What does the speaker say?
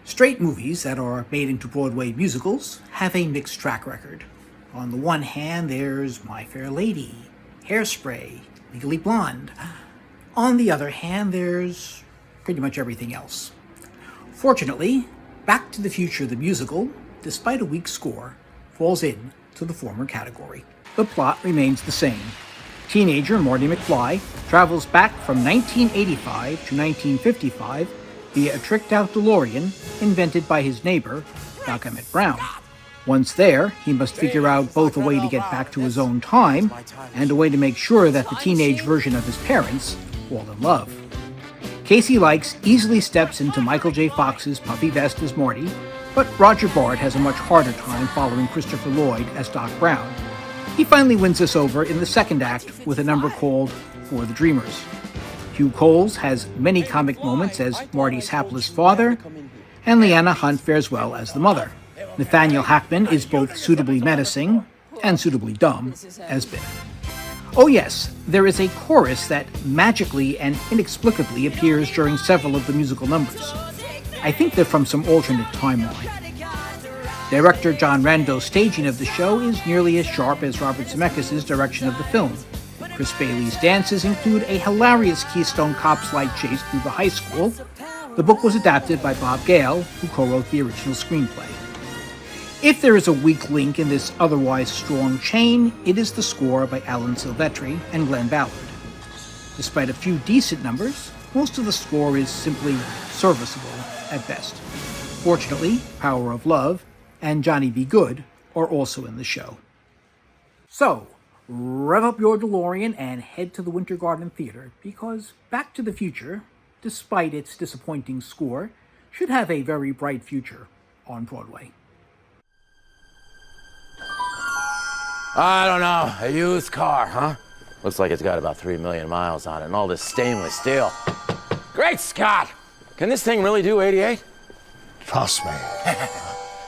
Straight movies that are made into Broadway musicals have a mixed track record. On the one hand, there's My Fair Lady, Hairspray, Legally Blonde. On the other hand, there's pretty much everything else. Fortunately, Back to the Future the musical, despite a weak score, falls into the former category. The plot remains the same. Teenager Marty McFly travels back from 1985 to 1955 via a tricked-out DeLorean invented by his neighbor, Doc Emmett Brown. Once there, he must figure out both a way to get back to his own time and a way to make sure that the teenage version of his parents fall in love. Casey Likes easily steps into Michael J. Fox's puffy vest as Marty, but Roger Bart has a much harder time following Christopher Lloyd as Doc Brown. He finally wins us over in the second act with a number called For the Dreamers. Hugh Coles has many comic moments as Marty's hapless father, and Leanna Hunt fares well as the mother. Nathaniel Hackman is both suitably menacing and suitably dumb as Biff. Oh yes, there is a chorus that magically and inexplicably appears during several of the musical numbers. I think they're from some alternate timeline. Director John Rando's staging of the show is nearly as sharp as Robert Zemeckis' direction of the film. Chris Bailey's dances include a hilarious Keystone Cops-like chase through the high school. The book was adapted by Bob Gale, who co-wrote the original screenplay. If there is a weak link in this otherwise strong chain, it is the score by Alan Silvestri and Glenn Ballard. Despite a few decent numbers, most of the score is simply serviceable at best. Fortunately, Power of Love and Johnny Be Good are also in the show. So, rev up your DeLorean and head to the Winter Garden Theater, because Back to the Future, despite its disappointing score, should have a very bright future on Broadway. I don't know, a used car, huh? Looks like it's got about 3 million miles on it, and all this stainless steel. Great Scott! Can this thing really do 88? Trust me.